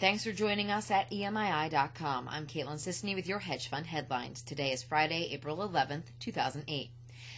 thanks for joining us at EMII.com. I'm Caitlin Sisney with your hedge fund headlines. Today is Friday, April 11th, 2008.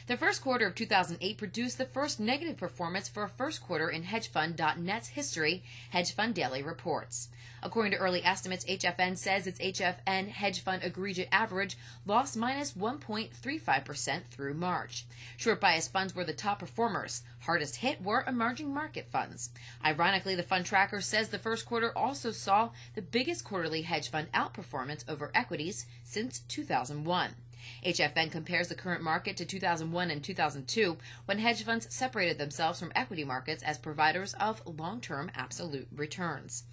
The first quarter of 2008 produced the first negative performance for a first quarter in HedgeFund.net's history, Hedge Fund Daily reports. According to early estimates, HFN says its HFN hedge fund aggregate average lost minus 1.35% through March. Short bias funds were the top performers. Hardest hit were emerging market funds. Ironically, the fund tracker says the first quarter also saw the biggest quarterly hedge fund outperformance over equities since 2001. HFN compares the current market to 2001 and 2002, when hedge funds separated themselves from equity markets as providers of long-term absolute returns.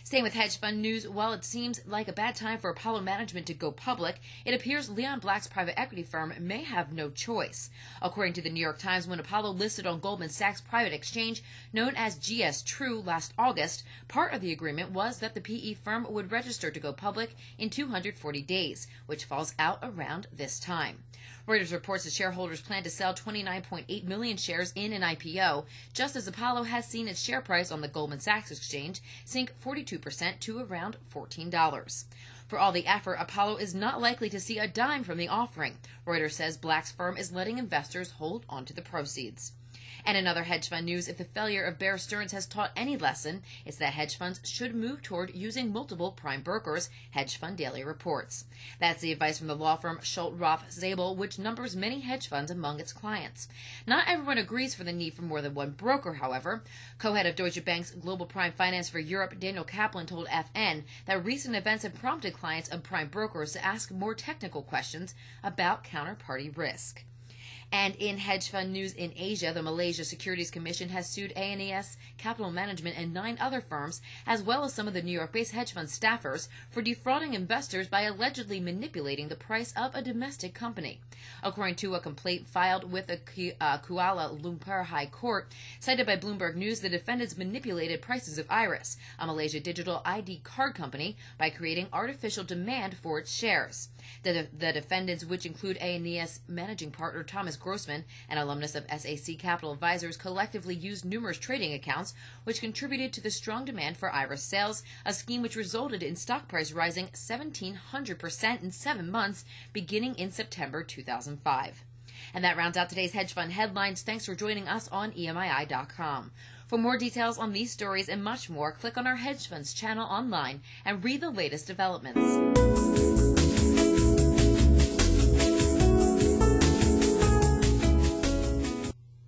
Staying with hedge fund news, while it seems like a bad time for Apollo Management to go public, it appears Leon Black's private equity firm may have no choice. According to the New York Times, when Apollo listed on Goldman Sachs' private exchange known as GS True last August, part of the agreement was that the PE firm would register to go public in 240 days, which falls out around this time. Reuters reports that shareholders plan to sell 29.8 million shares in an IPO, just as Apollo has seen its share price on the Goldman Sachs exchange sink 42% to around $14. For all the effort, Apollo is not likely to see a dime from the offering. Reuters says Black's firm is letting investors hold onto the proceeds. And in other hedge fund news, if the failure of Bear Stearns has taught any lesson, it's that hedge funds should move toward using multiple prime brokers, Hedge Fund Daily reports. That's the advice from the law firm Schultz Roth Zabel, which numbers many hedge funds among its clients. Not everyone agrees for the need for more than one broker, however. Co-head of Deutsche Bank's Global Prime Finance for Europe, Daniel Kaplan, told FN that recent events have prompted clients of prime brokers to ask more technical questions about counterparty risk. And in hedge fund news in Asia, the Malaysia Securities Commission has sued Aeneas Capital Management and 9 other firms, as well as some of the New York-based hedge fund staffers, for defrauding investors by allegedly manipulating the price of a domestic company. According to a complaint filed with the Kuala Lumpur High Court, cited by Bloomberg News, the defendants manipulated prices of Iris, a Malaysia digital ID card company, by creating artificial demand for its shares. The defendants, which include Aeneas managing partner Thomas Grossman, an alumnus of SAC Capital Advisors, collectively used numerous trading accounts, which contributed to the strong demand for Iris sales, a scheme which resulted in stock price rising 1,700% in 7 months, beginning in September 2005. And that rounds out today's hedge fund headlines. Thanks for joining us on EMII.com. For more details on these stories and much more, click on our hedge funds channel online and read the latest developments.